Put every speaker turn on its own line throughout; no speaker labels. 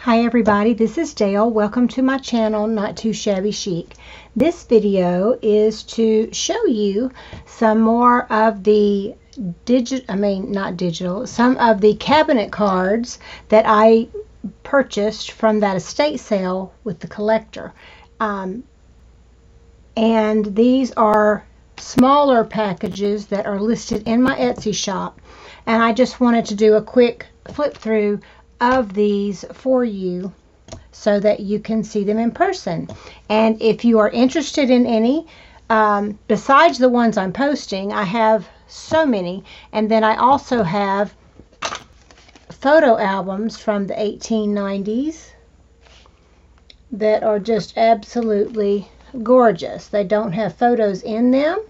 Hi everybody, this is Dale. Welcome to my channel, Not Too Shabby Chic. This video is to show you some more of the some of the cabinet cards that I purchased from that estate sale with the collector. And these are smaller packages that are listed in my Etsy shop. And I just wanted to do a quick flip through of these for you so that you can see them in person. And if you are interested in any, besides the ones I'm posting, I have so many. And then I also have photo albums from the 1890s that are just absolutely gorgeous. They don't have photos in them.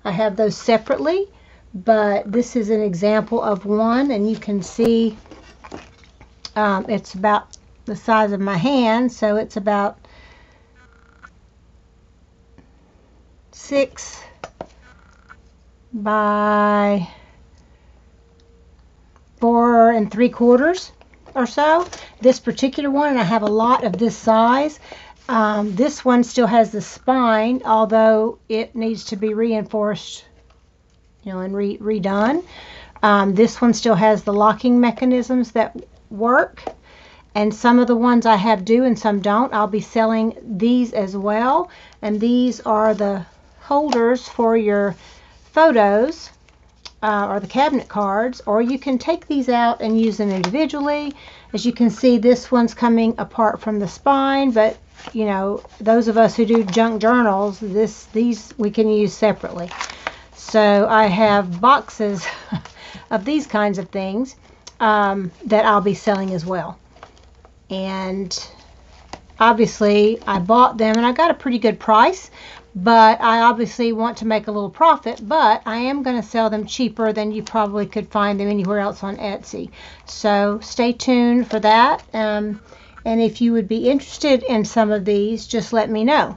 I have those separately, but this is an example of one, and you can see it's about the size of my hand, so it's about 6 by 4 3/4 or so. This particular one, and I have a lot of this size. This one still has the spine, although it needs to be reinforced, and redone. This one still has the locking mechanisms that work, and some of the ones I have do and some don't. I'll be selling these as well, and these are the holders for your photos or the cabinet cards, or you can take these out and use them individually. As you can see, this one's coming apart from the spine, but those of us who do junk journals, these we can use separately. So I have boxes of these kinds of things that I'll be selling as well. And obviously I bought them and I got a pretty good price, but I obviously want to make a little profit, but I am going to sell them cheaper than you probably could find them anywhere else on Etsy. So stay tuned for that. And if you would be interested in some of these, just let me know.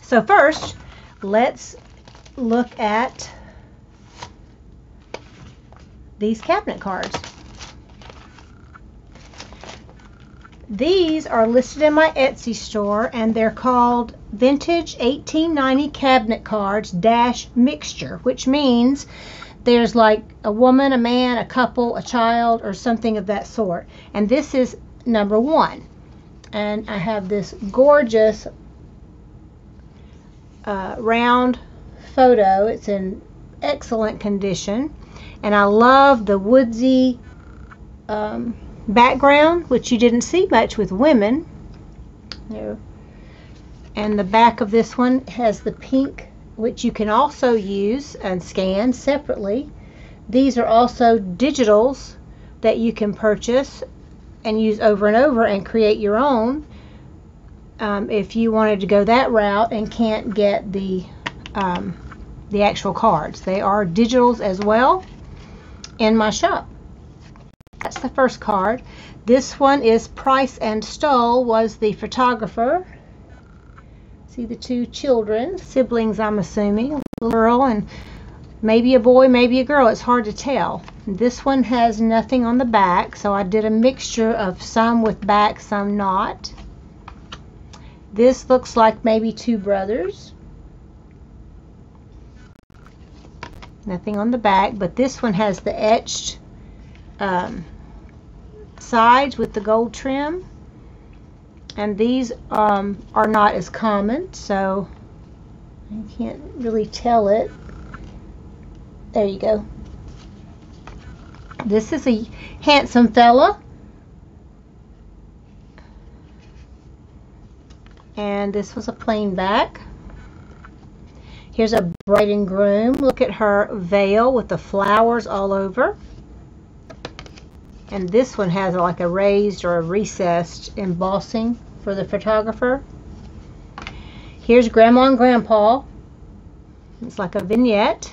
So first, let's look at these cabinet cards. These are listed in my Etsy store, and they're called Vintage 1890 Cabinet Cards Dash Mixture, which means there's like a woman, a man, a couple, a child, or something of that sort. And this is number 1. And I have this gorgeous round photo. It's in excellent condition. And I love the woodsy background, which you didn't see much with women. There. And the back of this one has the pink, which you can also use and scan separately. These are also digitals that you can purchase and use over and over and create your own if you wanted to go that route and can't get the actual cards. They are digitals as well in my shop. That's the first card. This one is Price and Stoll was the photographer. See the two children, siblings I'm assuming, a little girl and maybe a boy, maybe a girl. It's hard to tell. This one has nothing on the back, so I did a mixture of some with back, some not. This looks like maybe two brothers. Nothing on the back, but this one has the etched sides with the gold trim, and these are not as common, so I can't really tell it. There you go. This is a handsome fella, and this was a plain back. Here's a bride and groom. Look at her veil with the flowers all over. And this one has like a raised or a recessed embossing for the photographer. Here's Grandma and Grandpa. It's like a vignette.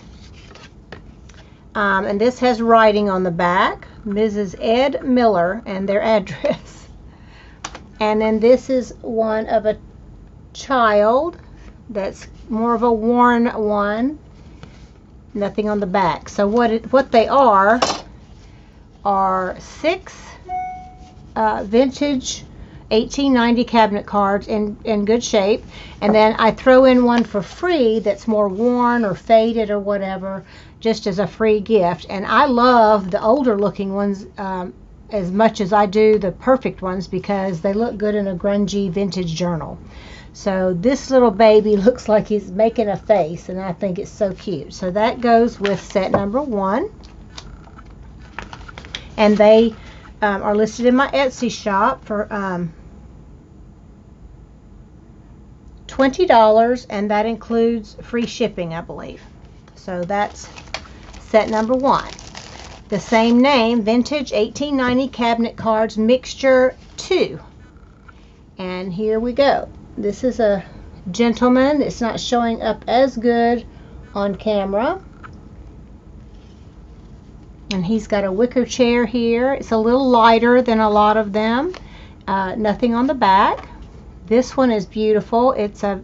And this has writing on the back. Mrs. Ed Miller and their address. And then this is one of a child. That's more of a worn one. Nothing on the back. So what they are 6 vintage 1890 cabinet cards in good shape, and then I throw in one for free that's more worn or faded or whatever, just as a free gift. And I love the older looking ones as much as I do the perfect ones, because they look good in a grungy vintage journal. So this little baby looks like he's making a face, and I think it's so cute. So that goes with set number 1. And they are listed in my Etsy shop for $20, and that includes free shipping, I believe. So that's set number 1. The same name, Vintage 1890 Cabinet Cards Mixture 2. And here we go. This is a gentleman. It's not showing up as good on camera. And he's got a wicker chair here. It's a little lighter than a lot of them. Nothing on the back. This one is beautiful. It's a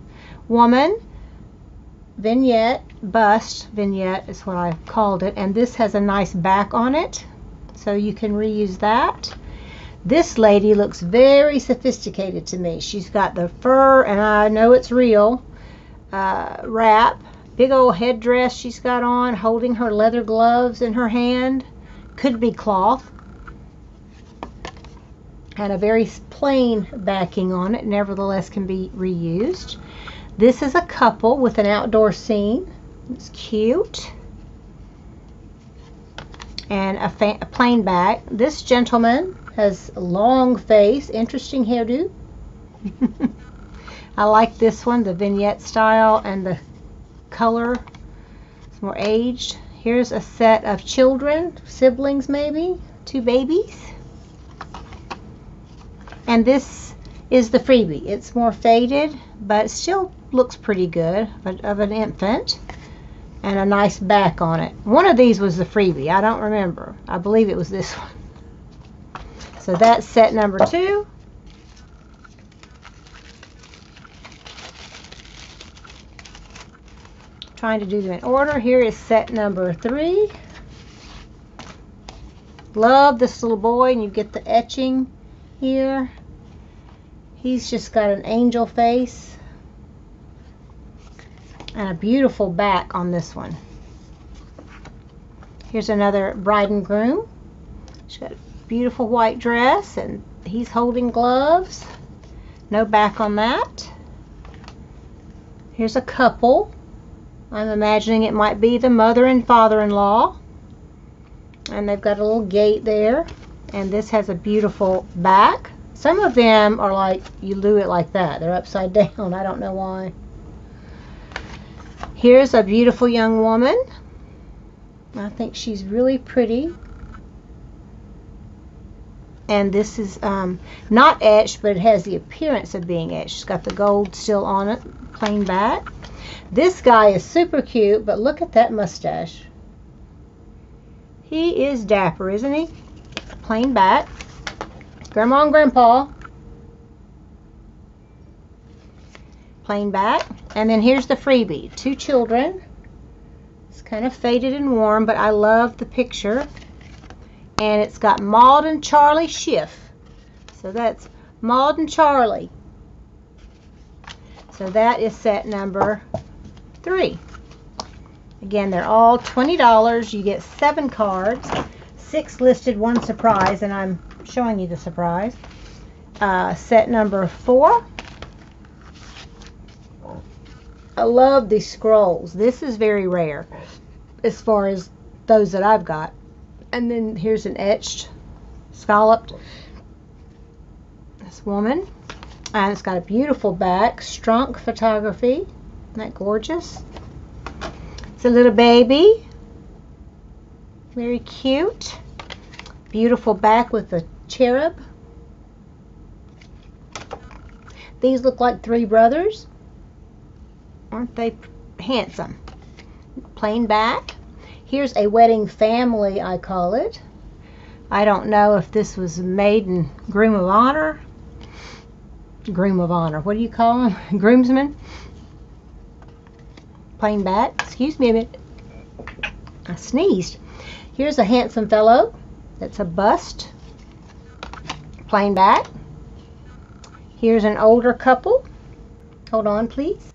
woman vignette, bust vignette is what I called it, and this has a nice back on it, so you can reuse that. This lady looks very sophisticated to me. She's got the fur, and I know it's real, wrap, big old headdress she's got on, holding her leather gloves in her hand, could be cloth, and a very plain backing on it, nevertheless can be reused. This is a couple with an outdoor scene. It's cute. And a plain back. This gentleman has a long face, interesting hairdo. I like this one, the vignette style and the color. It's more aged. Here's a set of children, siblings maybe, 2 babies. And this is the freebie. It's more faded, but it still looks pretty good, of an infant, and a nice back on it. One of these was the freebie. I don't remember. I believe it was this one. So that's set number 2. Trying to do them in order. Here is set number 3. Love this little boy, and you get the etching here. He's just got an angel face and a beautiful back on this one. Here's another bride and groom. She's got a beautiful white dress, and he's holding gloves. No back on that. Here's a couple. I'm imagining it might be the mother and father-in-law. And they've got a little gate there. And this has a beautiful back. Some of them are like, you do it like that. They're upside down. I don't know why. Here's a beautiful young woman. I think she's really pretty. And this is not etched, but it has the appearance of being etched. It's got the gold still on it, plain back. This guy is super cute, but look at that mustache. He is dapper, isn't he? Plain back. Grandma and Grandpa. Plain back. And then here's the freebie. 2 children. It's kind of faded and warm, but I love the picture. And it's got Maud and Charlie Schiff. So that's Maud and Charlie. So that is set number 3. Again, they're all $20. You get 7 cards. 6 listed, 1 surprise, and I'm showing you the surprise. Set number 4. I love these scrolls. This is very rare as far as those that I've got. And then here's an etched, scalloped, this woman. And it's got a beautiful back, Strunk photography. Isn't that gorgeous? It's a little baby. Very cute. Beautiful back with the cherub. These look like 3 brothers. Aren't they handsome? Plain back. Here's a wedding family, I call it. I don't know if this was maid and groom of honor. Groom of honor. What do you call them? Groomsmen. Plain back. Excuse me a minute. I sneezed. Here's a handsome fellow. That's a bust. Plain back. Here's an older couple. Hold on, please.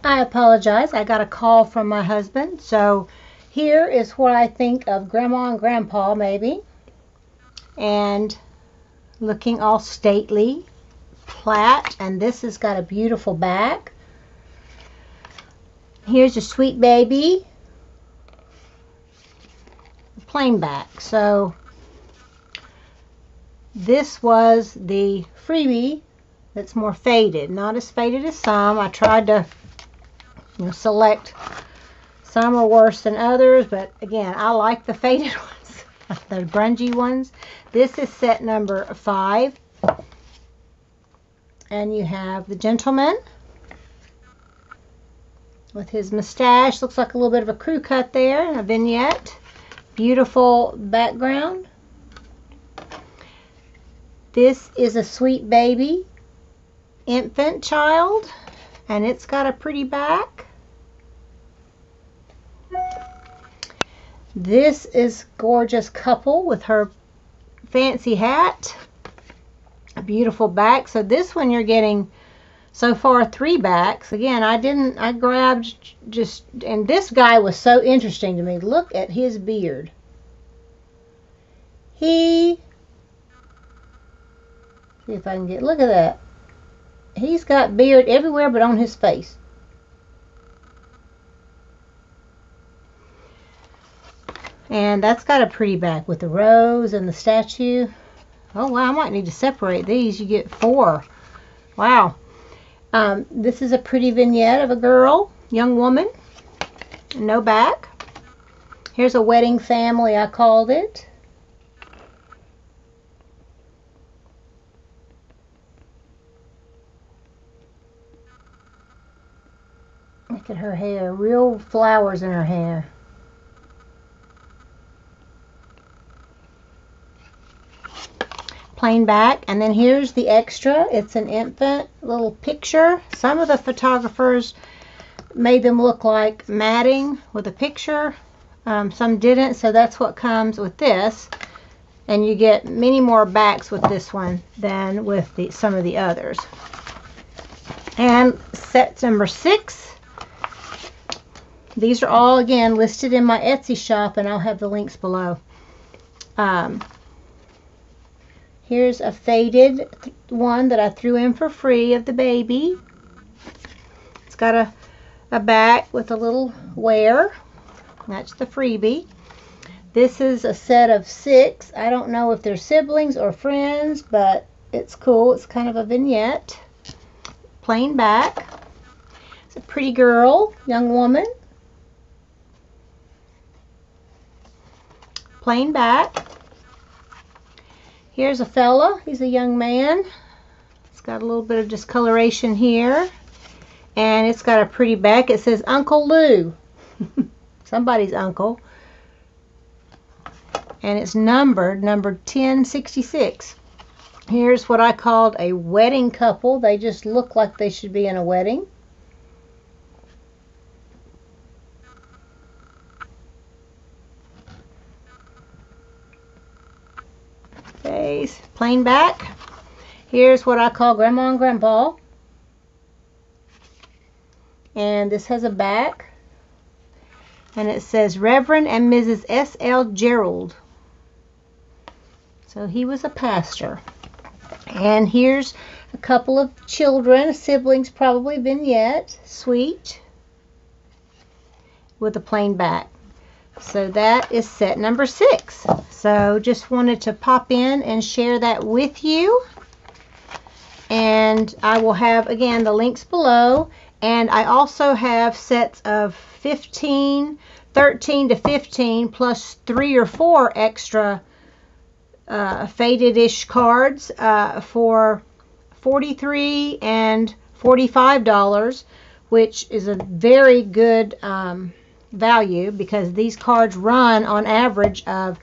I apologize. I got a call from my husband. So here is what I think of Grandma and Grandpa, maybe. And looking all stately, flat. And this has got a beautiful back. Here's a sweet baby. Plain back. So this was the freebie that's more faded. Not as faded as some. I tried to select. Some are worse than others, but again, I like the faded ones, the grungy ones. This is set number 5. And you have the gentleman with his mustache. Looks like a little bit of a crew cut there, a vignette. Beautiful background. This is a sweet baby, infant child, and it's got a pretty back. This is gorgeous couple with her fancy hat. A beautiful back. So this one you're getting so far 3 backs. Again, I grabbed just, and this guy was so interesting to me. Look at his beard. See if I can get, look at that. He's got beard everywhere but on his face. And that's got a pretty back with the rose and the statue. Oh wow, I might need to separate these. You get 4. Wow. This is a pretty vignette of a girl, young woman. No back. Here's a wedding family, I called it. Look at her hair. Real flowers in her hair. Plain back, and then here's the extra. It's an infant little picture. Some of the photographers made them look like matting with a picture. Some didn't, so that's what comes with this. And you get many more backs with this one than with some of the others. And set number 6. These are all, again, listed in my Etsy shop, and I'll have the links below. Here's a faded one that I threw in for free of the baby. It's got a back with a little wear. That's the freebie. This is a set of 6. I don't know if they're siblings or friends, but it's cool. It's kind of a vignette. Plain back. It's a pretty girl, young woman. Plain back. Here's a fella. He's a young man. It's got a little bit of discoloration here. And it's got a pretty back. It says Uncle Lou. Somebody's uncle. And it's numbered, number 1066. Here's what I called a wedding couple. They just look like they should be in a wedding. Face, plain back. Here's what I call Grandma and Grandpa. And this has a back. And it says Reverend and Mrs. S.L. Gerald. So he was a pastor. And here's a couple of children, siblings probably, vignette, sweet, with a plain back. So that is set number 6. So just wanted to pop in and share that with you. And I will have, again, the links below. And I also have sets of 13 to 15 plus 3 or 4 extra faded-ish cards for $43 and $45, which is a very good value, because these cards run on average of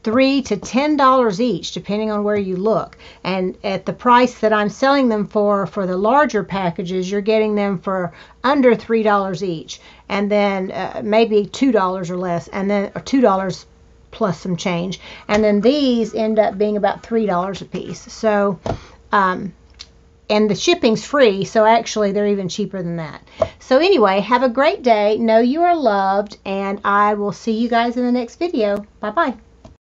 $3 to $10 each, depending on where you look. And at the price that I'm selling them for the larger packages, you're getting them for under $3 each, and then maybe $2 or less, and then or $2 plus some change. And then these end up being about $3 a piece. So, and the shipping's free, so actually they're even cheaper than that. So anyway, have a great day. Know you are loved, and I will see you guys in the next video. Bye-bye.